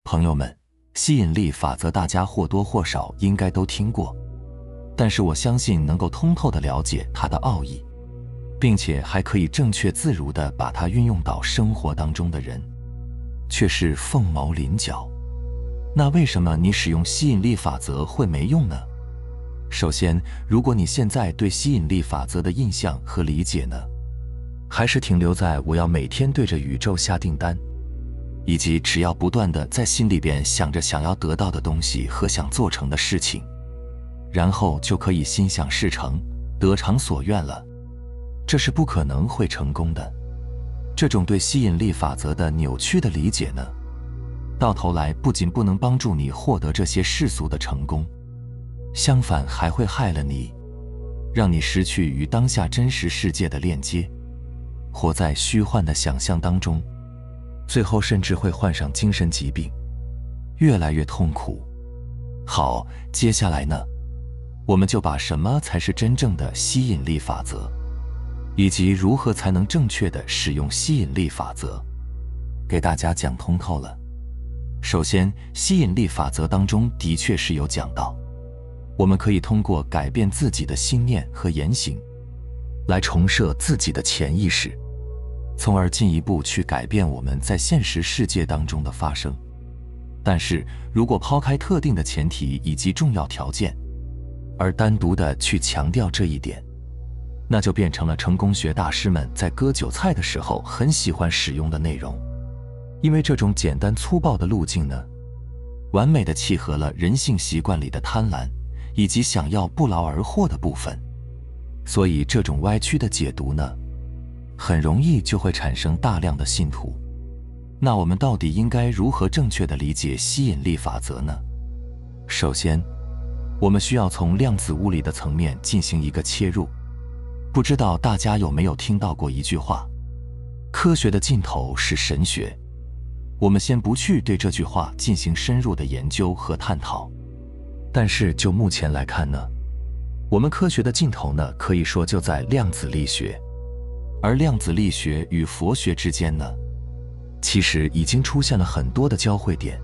朋友们，吸引力法则大家或多或少应该都听过，但是我相信能够通透地了解它的奥义，并且还可以正确自如地把它运用到生活当中的人，却是凤毛麟角。那为什么你使用吸引力法则会没用呢？首先，如果你现在对吸引力法则的印象和理解呢，还是停留在我要每天对着宇宙下订单，以及只要不断地在心里边想着想要得到的东西和想做成的事情，然后就可以心想事成，得偿所愿了，这是不可能会成功的。这种对吸引力法则的扭曲的理解呢，到头来不仅不能帮助你获得这些世俗的成功，相反还会害了你，让你失去与当下真实世界的链接，活在虚幻的想象当中，最后甚至会患上精神疾病，越来越痛苦。好，接下来呢，我们就把什么才是真正的吸引力法则，以及如何才能正确地使用吸引力法则，给大家讲通透了。首先，吸引力法则当中的确是有讲到，我们可以通过改变自己的心念和言行，来重设自己的潜意识，从而进一步去改变我们在现实世界当中的发生。但是，如果抛开特定的前提以及重要条件，而单独的去强调这一点，那就变成了成功学大师们在割韭菜的时候很喜欢使用的内容。因为这种简单粗暴的路径呢，完美地契合了人性习惯里的贪婪以及想要不劳而获的部分，所以这种歪曲的解读呢，很容易就会产生大量的信徒。那我们到底应该如何正确地理解吸引力法则呢？首先，我们需要从量子物理的层面进行一个切入。不知道大家有没有听到过一句话，科学的尽头是神学。我们先不去对这句话进行深入的研究和探讨，但是就目前来看呢，我们科学的尽头呢，可以说就在量子力学。而量子力学与佛学之间呢，其实已经出现了很多的交汇点。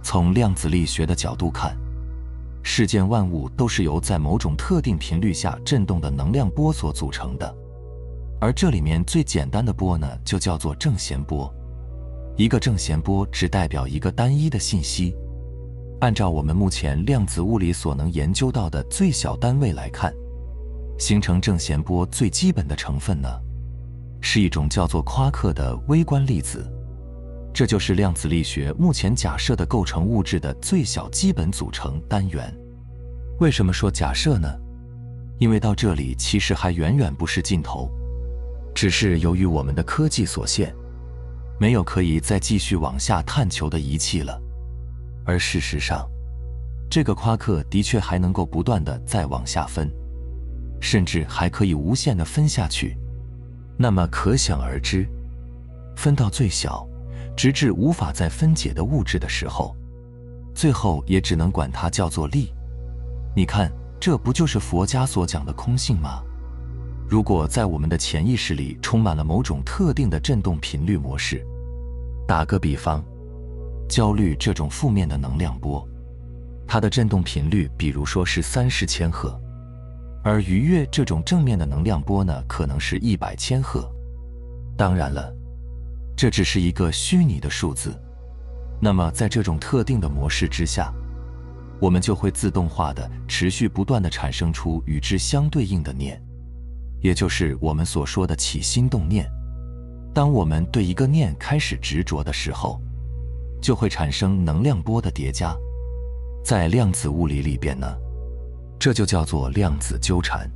从量子力学的角度看，世间万物都是由在某种特定频率下振动的能量波所组成的，而这里面最简单的波呢，就叫做正弦波。一个正弦波只代表一个单一的信息。按照我们目前量子物理所能研究到的最小单位来看，形成正弦波最基本的成分呢，是一种叫做夸克的微观粒子。这就是量子力学目前假设的构成物质的最小基本组成单元。为什么说假设呢？因为到这里其实还远远不是尽头，只是由于我们的科技所限，没有可以再继续往下探求的仪器了。而事实上，这个夸克的确还能够不断地再往下分，甚至还可以无限地分下去。那么可想而知，分到最小，直至无法再分解的物质的时候，最后也只能管它叫做力。你看，这不就是佛家所讲的空性吗？如果在我们的潜意识里充满了某种特定的振动频率模式，打个比方，焦虑这种负面的能量波，它的振动频率比如说是30千赫，而愉悦这种正面的能量波呢，可能是100千赫。当然了，这只是一个虚拟的数字。那么在这种特定的模式之下，我们就会自动化的持续不断地产生出与之相对应的念，也就是我们所说的起心动念。当我们对一个念开始执着的时候，就会产生能量波的叠加。在量子物理里边呢，这就叫做量子纠缠。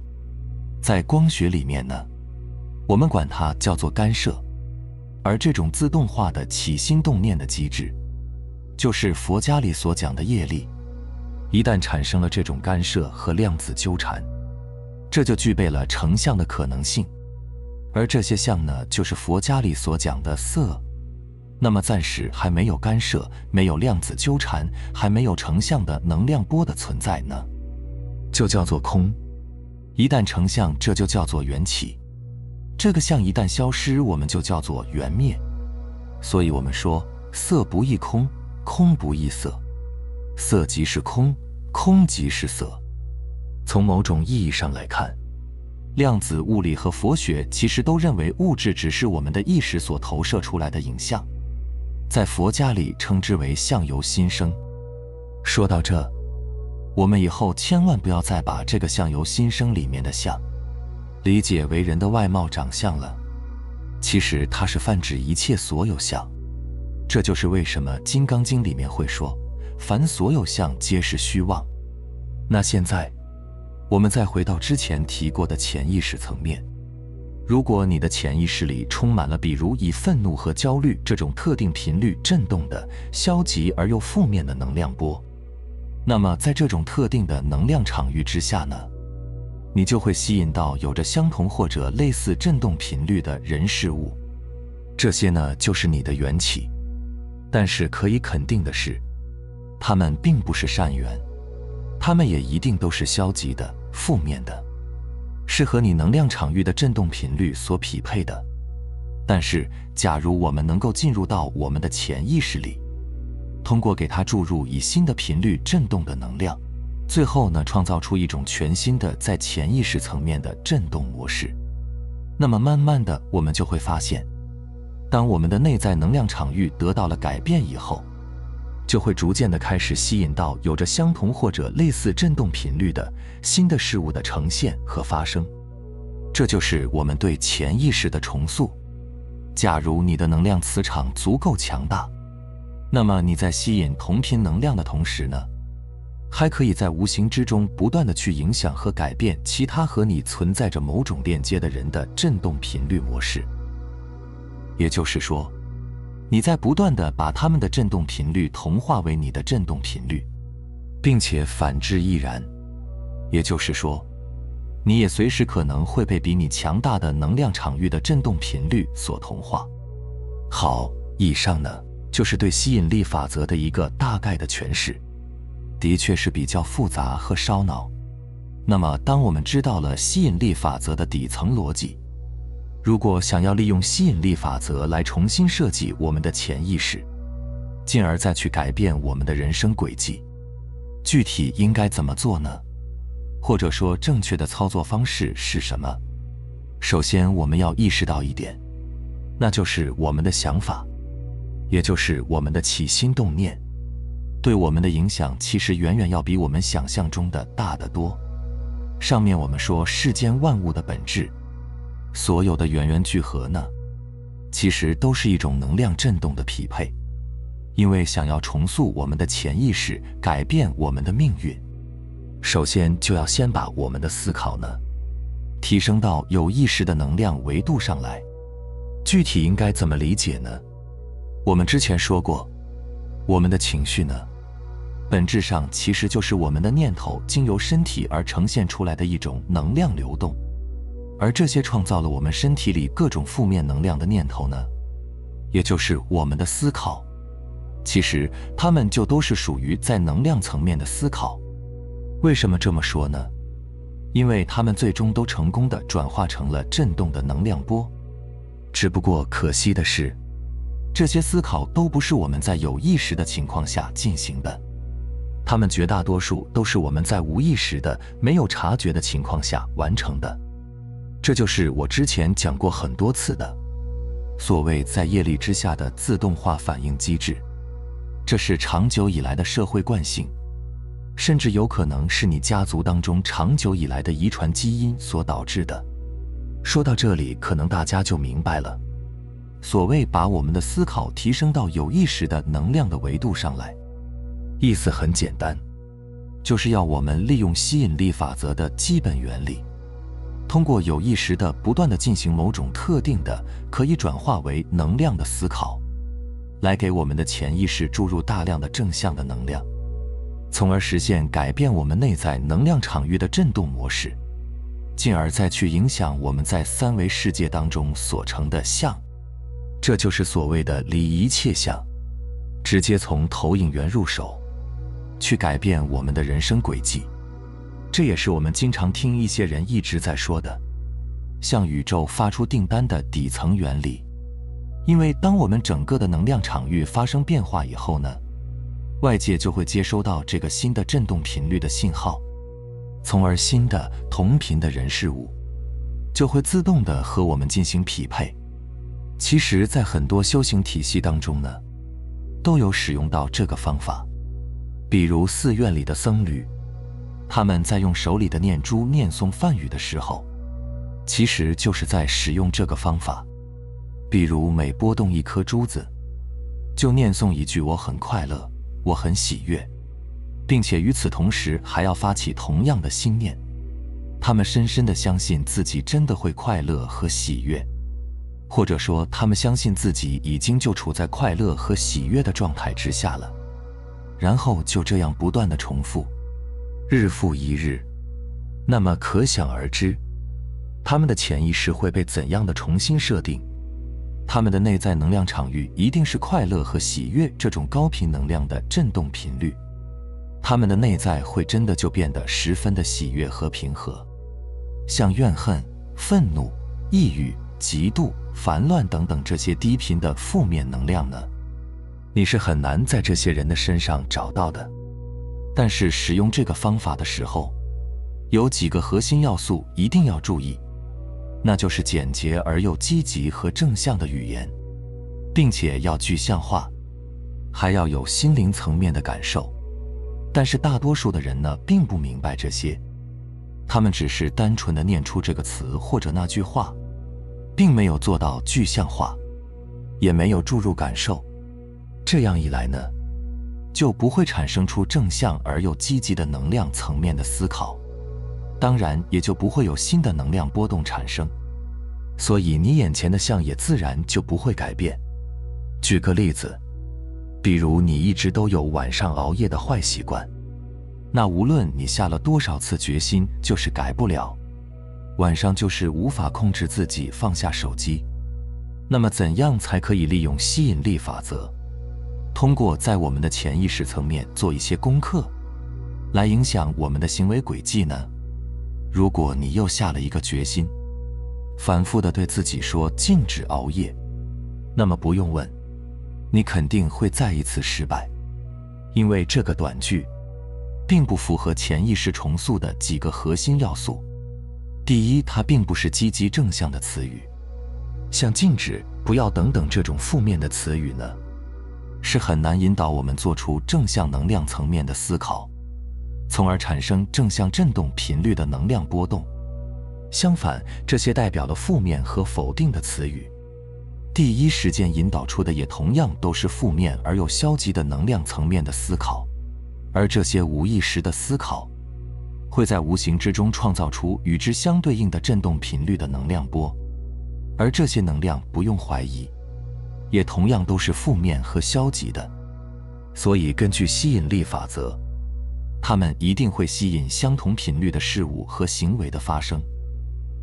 在光学里面呢，我们管它叫做干涉。而这种自动化的起心动念的机制，就是佛家里所讲的业力。一旦产生了这种干涉和量子纠缠，这就具备了成像的可能性。而这些相呢，就是佛家里所讲的色。那么暂时还没有干涉，没有量子纠缠，还没有成像的能量波的存在呢，就叫做空。一旦成像，这就叫做缘起。这个相一旦消失，我们就叫做缘灭。所以我们说色不异空，空不异色，色即是空，空即是色。从某种意义上来看，量子物理和佛学其实都认为物质只是我们的意识所投射出来的影像，在佛家里称之为相由心生。说到这，我们以后千万不要再把这个相由心生里面的相理解为人的外貌长相了，其实它是泛指一切所有相。这就是为什么《金刚经》里面会说，凡所有相皆是虚妄。那现在我们再回到之前提过的潜意识层面，如果你的潜意识里充满了比如以愤怒和焦虑这种特定频率振动的消极而又负面的能量波，那么在这种特定的能量场域之下呢，你就会吸引到有着相同或者类似振动频率的人事物，这些呢就是你的缘起。但是可以肯定的是，它们并不是善缘，它们也一定都是消极的、负面的，是和你能量场域的振动频率所匹配的。但是假如我们能够进入到我们的潜意识里，通过给它注入以新的频率振动的能量，最后呢创造出一种全新的在潜意识层面的振动模式，那么慢慢的我们就会发现，当我们的内在能量场域得到了改变以后，就会逐渐的开始吸引到有着相同或者类似振动频率的新的事物的呈现和发生。这就是我们对潜意识的重塑。假如你的能量磁场足够强大，那么你在吸引同频能量的同时呢，还可以在无形之中不断的去影响和改变其他和你存在着某种链接的人的振动频率模式。也就是说，你在不断的把他们的振动频率同化为你的振动频率，并且反之亦然。也就是说，你也随时可能会被比你强大的能量场域的振动频率所同化。好，以上呢就是对吸引力法则的一个大概的诠释，的确是比较复杂和烧脑。那么当我们知道了吸引力法则的底层逻辑，如果想要利用吸引力法则来重新设计我们的潜意识，进而再去改变我们的人生轨迹，具体应该怎么做呢？或者说正确的操作方式是什么？首先我们要意识到一点，那就是我们的想法，也就是我们的起心动念，对我们的影响其实远远要比我们想象中的大得多。上面我们说世间万物的本质，所有的圆圆聚合呢，其实都是一种能量振动的匹配。因为想要重塑我们的潜意识，改变我们的命运，首先就要先把我们的思考呢提升到有意识的能量维度上来。具体应该怎么理解呢？我们之前说过，我们的情绪呢，本质上其实就是我们的念头经由身体而呈现出来的一种能量流动。而这些创造了我们身体里各种负面能量的念头呢，也就是我们的思考，其实它们就都是属于在能量层面的思考。为什么这么说呢？因为它们最终都成功地转化成了振动的能量波。只不过可惜的是，这些思考都不是我们在有意识的情况下进行的，它们绝大多数都是我们在无意识的、没有察觉的情况下完成的。这就是我之前讲过很多次的所谓在业力之下的自动化反应机制。这是长久以来的社会惯性，甚至有可能是你家族当中长久以来的遗传基因所导致的。说到这里，可能大家就明白了，所谓把我们的思考提升到有意识的能量的维度上来，意思很简单，就是要我们利用吸引力法则的基本原理，通过有意识的不断地进行某种特定的可以转化为能量的思考，来给我们的潜意识注入大量的正向的能量，从而实现改变我们内在能量场域的振动模式，进而再去影响我们在三维世界当中所成的相。这就是所谓的离一切相，直接从投影源入手，去改变我们的人生轨迹。这也是我们经常听一些人一直在说的，向宇宙发出订单的底层原理。因为当我们整个的能量场域发生变化以后呢，外界就会接收到这个新的振动频率的信号，从而新的同频的人事物就会自动地和我们进行匹配。其实在很多修行体系当中呢，都有使用到这个方法。比如寺院里的僧侣，他们在用手里的念珠念诵梵语的时候，其实就是在使用这个方法。比如每拨动一颗珠子，就念诵一句我很快乐，我很喜悦，并且与此同时还要发起同样的心念。他们深深地相信自己真的会快乐和喜悦，或者说他们相信自己已经就处在快乐和喜悦的状态之下了，然后就这样不断地重复，日复一日。那么可想而知，他们的潜意识会被怎样的重新设定？他们的内在能量场域一定是快乐和喜悦这种高频能量的振动频率，他们的内在会真的就变得十分的喜悦和平和。像怨恨、愤怒、抑郁、嫉妒、烦乱等等这些低频的负面能量呢，你是很难在这些人的身上找到的。但是使用这个方法的时候，有几个核心要素一定要注意，那就是简洁而又积极和正向的语言，并且要具象化，还要有心灵层面的感受。但是大多数的人呢，并不明白这些，他们只是单纯的念出这个词或者那句话，并没有做到具象化，也没有注入感受。这样一来呢，就不会产生出正向而又积极的能量层面的思考，当然也就不会有新的能量波动产生，所以你眼前的相也自然就不会改变。举个例子，比如你一直都有晚上熬夜的坏习惯，那无论你下了多少次决心，就是改不了，晚上就是无法控制自己放下手机。那么怎样才可以利用吸引力法则，通过在我们的潜意识层面做一些功课，来影响我们的行为轨迹呢？如果你又下了一个决心，反复地对自己说禁止熬夜，那么不用问，你肯定会再一次失败，因为这个短句并不符合潜意识重塑的几个核心要素。第一，它并不是积极正向的词语，像禁止、不要等等这种负面的词语呢，是很难引导我们做出正向能量层面的思考，从而产生正向振动频率的能量波动。相反，这些代表了负面和否定的词语，第一时间引导出的也同样都是负面而又消极的能量层面的思考，而这些无意识的思考会在无形之中创造出与之相对应的振动频率的能量波，而这些能量不用怀疑，也同样都是负面和消极的。所以根据吸引力法则，它们一定会吸引相同频率的事物和行为的发生。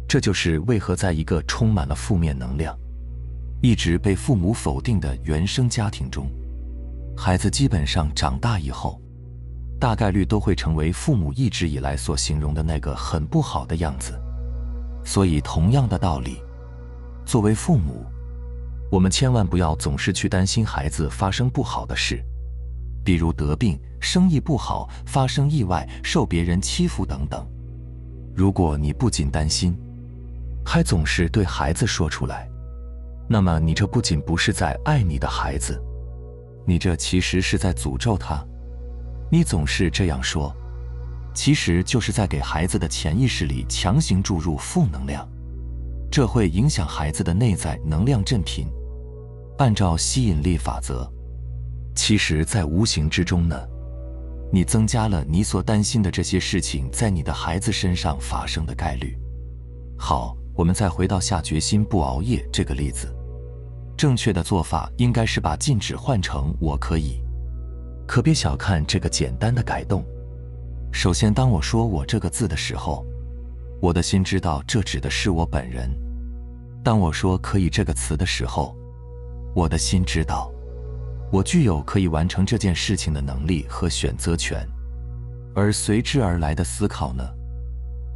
这就是为何在一个充满了负面能量、一直被父母否定的原生家庭中，孩子基本上长大以后，大概率都会成为父母一直以来所形容的那个很不好的样子。所以同样的道理，作为父母，我们千万不要总是去担心孩子发生不好的事，比如得病、生意不好、发生意外、受别人欺负等等。如果你不仅担心，还总是对孩子说出来，那么你这不仅不是在爱你的孩子，你这其实是在诅咒他。你总是这样说，其实就是在给孩子的潜意识里强行注入负能量，这会影响孩子的内在能量振频。按照吸引力法则，其实在无形之中呢，你增加了你所担心的这些事情在你的孩子身上发生的概率。好，我们再回到下决心不熬夜这个例子，正确的做法应该是把禁止换成我可以。可别小看这个简单的改动。首先，当我说我这个字的时候，我的心知道这指的是我本人。当我说可以这个词的时候，我的心知道我具有可以完成这件事情的能力和选择权。而随之而来的思考呢，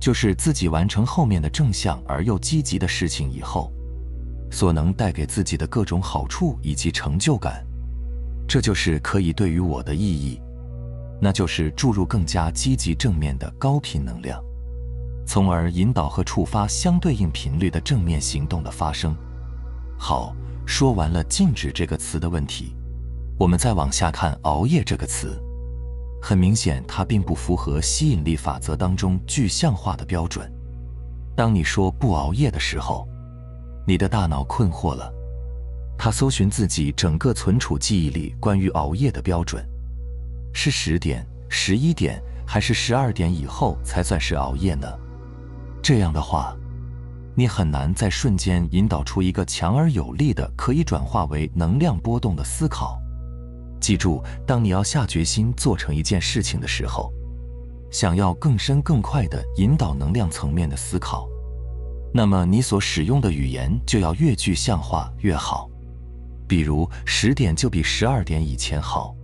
就是自己完成后面的正向而又积极的事情以后，所能带给自己的各种好处以及成就感。这就是可以对于我的意义，那就是注入更加积极正面的高频能量，从而引导和触发相对应频率的正面行动的发生。好，说完了禁止这个词的问题，我们再往下看熬夜这个词。很明显，它并不符合吸引力法则当中具象化的标准。当你说不熬夜的时候，你的大脑困惑了，它搜寻自己整个存储记忆里关于熬夜的标准，是10点、11点还是12点以后才算是熬夜呢？这样的话，你很难在瞬间引导出一个强而有力的可以转化为能量波动的思考。记住，当你要下决心做成一件事情的时候，想要更深更快地引导能量层面的思考，那么你所使用的语言就要越具象化越好。比如10点就比12点以前好，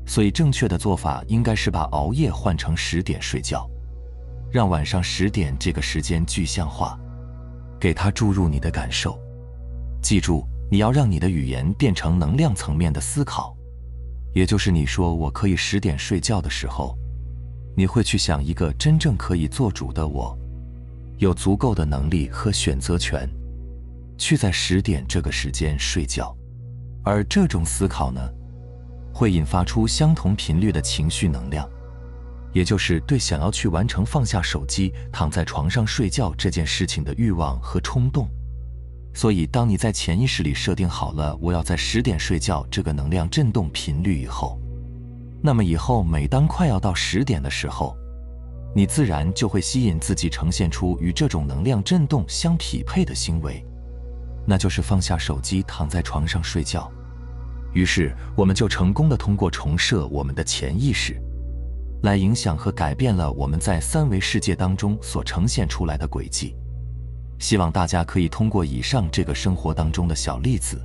所以正确的做法应该是把熬夜换成10点睡觉，让晚上10点这个时间具象化，给它注入你的感受。记住，你要让你的语言变成能量层面的思考，也就是你说我可以10点睡觉的时候，你会去想一个真正可以做主的我，有足够的能力和选择权，去在10点这个时间睡觉。而这种思考呢，会引发出相同频率的情绪能量，也就是对想要去完成放下手机躺在床上睡觉这件事情的欲望和冲动。所以当你在潜意识里设定好了我要在10点睡觉这个能量振动频率以后，那么以后每当快要到10点的时候，你自然就会吸引自己呈现出与这种能量振动相匹配的行为，那就是放下手机躺在床上睡觉。于是我们就成功地通过重设我们的潜意识，来影响和改变了我们在3维世界当中所呈现出来的轨迹。希望大家可以通过以上这个生活当中的小例子，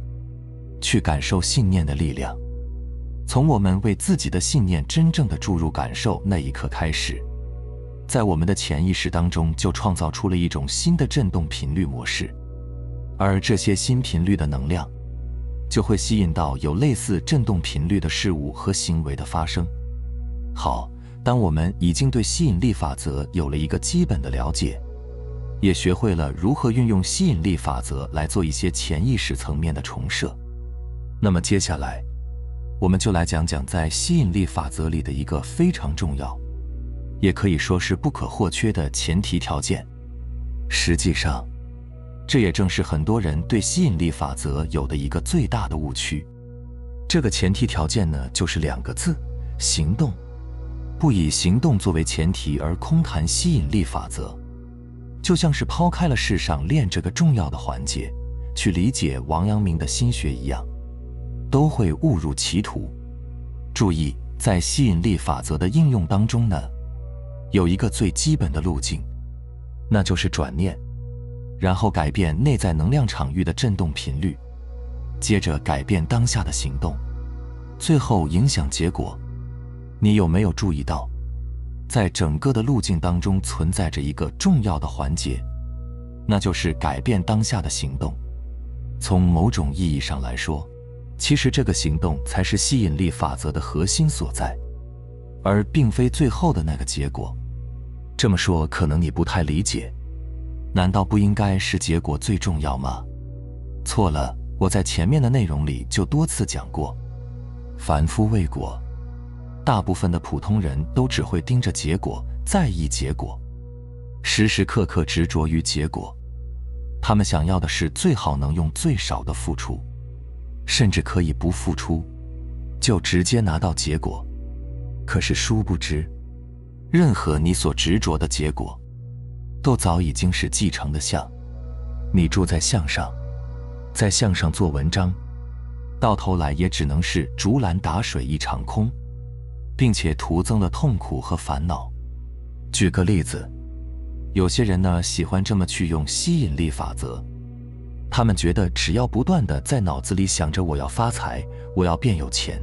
去感受信念的力量。从我们为自己的信念真正的注入感受那一刻开始，在我们的潜意识当中就创造出了一种新的振动频率模式，而这些新频率的能量就会吸引到有类似振动频率的事物和行为的发生。好，当我们已经对吸引力法则有了一个基本的了解，也学会了如何运用吸引力法则来做一些潜意识层面的重设，那么接下来我们就来讲讲在吸引力法则里的一个非常重要，也可以说是不可或缺的前提条件。实际上，这也正是很多人对吸引力法则有的一个最大的误区。这个前提条件呢，就是2个字：行动。不以行动作为前提而空谈吸引力法则，就像是抛开了世上练这个重要的环节，去理解王阳明的心学一样，都会误入歧途。注意，在吸引力法则的应用当中呢，有一个最基本的路径，那就是转念，然后改变内在能量场域的振动频率，接着改变当下的行动，最后影响结果。你有没有注意到，在整个的路径当中存在着一个重要的环节，那就是改变当下的行动。从某种意义上来说，其实这个行动才是吸引力法则的核心所在，而并非最后的那个结果。这么说可能你不太理解，难道不应该是结果最重要吗？错了，我在前面的内容里就多次讲过，凡夫为果，大部分的普通人都只会盯着结果，在意结果，时时刻刻执着于结果。他们想要的是最好能用最少的付出，甚至可以不付出，就直接拿到结果。可是殊不知，任何你所执着的结果，都早已经是继承的相。你住在相上，在相上做文章，到头来也只能是竹篮打水一场空，并且徒增了痛苦和烦恼。举个例子，有些人呢喜欢这么去用吸引力法则，他们觉得只要不断地在脑子里想着我要发财，我要变有钱，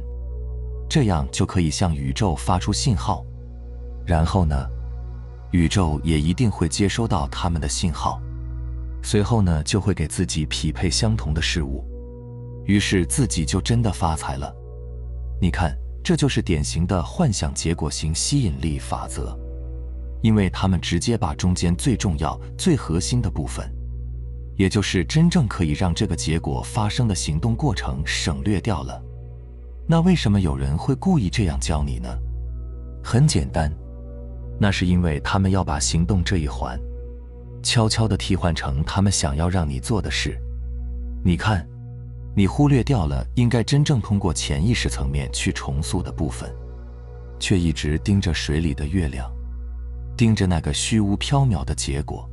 这样就可以向宇宙发出信号，然后呢，宇宙也一定会接收到他们的信号，随后呢就会给自己匹配相同的事物，于是自己就真的发财了。你看，这就是典型的幻想结果型吸引力法则，因为他们直接把中间最重要、最核心的部分，也就是真正可以让这个结果发生的行动过程省略掉了。那为什么有人会故意这样教你呢？很简单，那是因为他们要把行动这一环悄悄地替换成他们想要让你做的事。你看，你忽略掉了应该真正通过潜意识层面去重塑的部分，却一直盯着水里的月亮，盯着那个虚无缥缈的结果，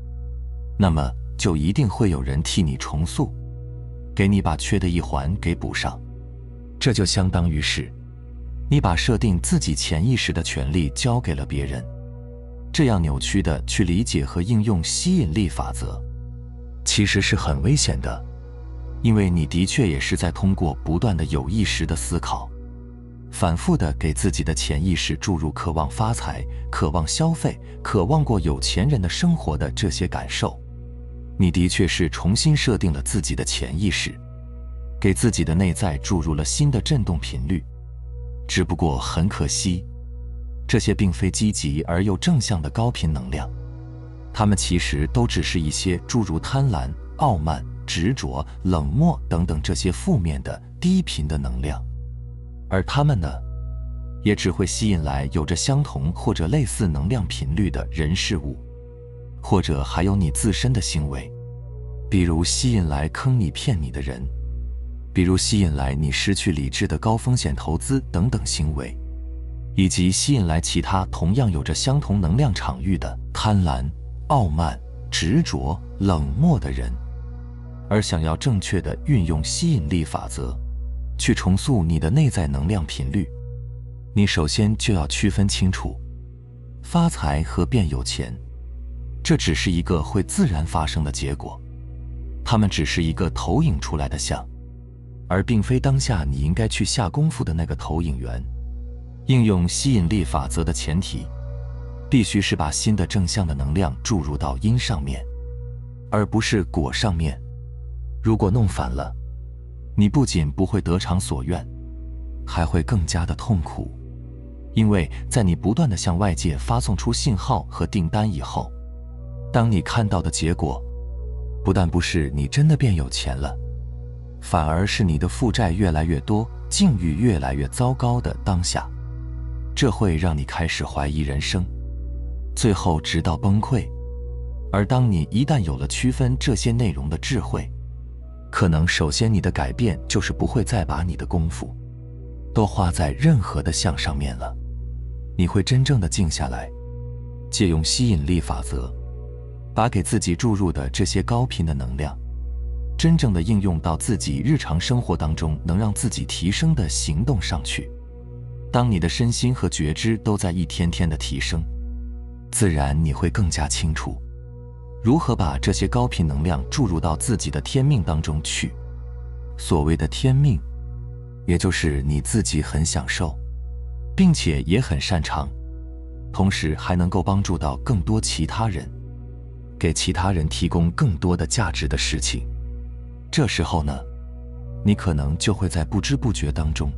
那么就一定会有人替你重塑，给你把缺的一环给补上。这就相当于是你把设定自己潜意识的权利交给了别人。这样扭曲的去理解和应用吸引力法则，其实是很危险的，因为你的确也是在通过不断的有意识的思考，反复的给自己的潜意识注入渴望发财、渴望消费、渴望过有钱人的生活的这些感受。你的确是重新设定了自己的潜意识，给自己的内在注入了新的振动频率。只不过很可惜，这些并非积极而又正向的高频能量，它们其实都只是一些诸如贪婪、傲慢、执着、冷漠等等这些负面的低频的能量，而它们呢，也只会吸引来有着相同或者类似能量频率的人事物，或者还有你自身的行为，比如吸引来坑你骗你的人，比如吸引来你失去理智的高风险投资等等行为，以及吸引来其他同样有着相同能量场域的贪婪、傲慢、执着、冷漠的人。而想要正确的运用吸引力法则，去重塑你的内在能量频率，你首先就要区分清楚，发财和变有钱，这只是一个会自然发生的结果，它们只是一个投影出来的像，而并非当下你应该去下功夫的那个投影源。应用吸引力法则的前提，必须是把新的正向的能量注入到因上面，而不是果上面。如果弄反了，你不仅不会得偿所愿，还会更加的痛苦。因为在你不断地向外界发送出信号和订单以后，当你看到的结果，不但不是你真的变有钱了，反而是你的负债越来越多，境遇越来越糟糕的当下。这会让你开始怀疑人生，最后直到崩溃。而当你一旦有了区分这些内容的智慧，可能首先你的改变就是不会再把你的功夫都花在任何的项上面了。你会真正的静下来，借用吸引力法则，把给自己注入的这些高频的能量，真正的应用到自己日常生活当中能让自己提升的行动上去。当你的身心和觉知都在一天天的提升，自然你会更加清楚如何把这些高频能量注入到自己的天命当中去。所谓的天命，也就是你自己很享受，并且也很擅长，同时还能够帮助到更多其他人，给其他人提供更多的价值的事情。这时候呢，你可能就会在不知不觉当中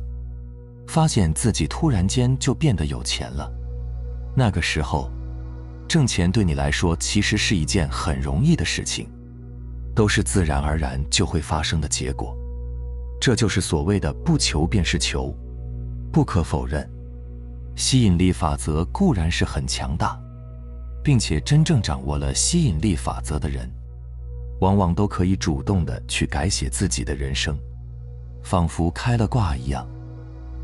发现自己突然间就变得有钱了。那个时候，挣钱对你来说其实是一件很容易的事情，都是自然而然就会发生的结果。这就是所谓的不求便是求。不可否认，吸引力法则固然是很强大，并且真正掌握了吸引力法则的人，往往都可以主动地去改写自己的人生，仿佛开了挂一样。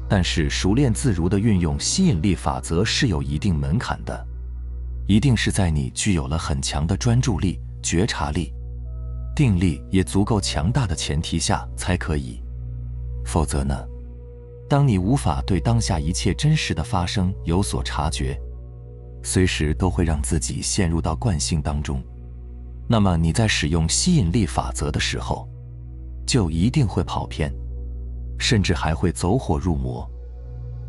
但是熟练自如地运用吸引力法则是有一定门槛的，一定是在你具有了很强的专注力、觉察力、定力也足够强大的前提下才可以。否则呢，当你无法对当下一切真实的发生有所察觉，随时都会让自己陷入到惯性当中，那么你在使用吸引力法则的时候，就一定会跑偏，甚至还会走火入魔。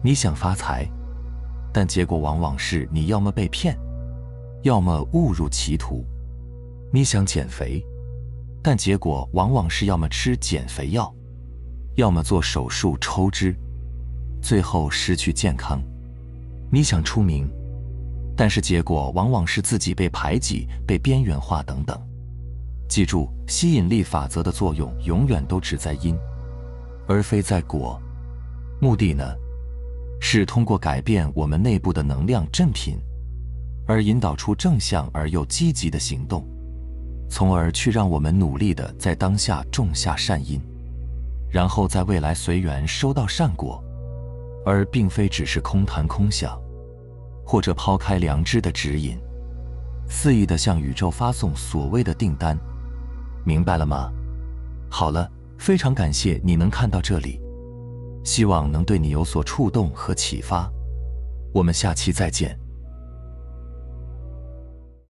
你想发财，但结果往往是你要么被骗，要么误入歧途。你想减肥，但结果往往是要么吃减肥药，要么做手术抽脂。最后失去健康。你想出名，但是结果往往是自己被排挤、被边缘化等等。记住，吸引力法则的作用永远都只在因，而非在果。目的呢，是通过改变我们内部的能量振频，而引导出正向而又积极的行动，从而去让我们努力地在当下种下善因，然后在未来随缘收到善果，而并非只是空谈空想，或者抛开良知的指引，肆意地向宇宙发送所谓的订单。明白了吗？好了，非常感谢你能看到这里，希望能对你有所触动和启发。我们下期再见。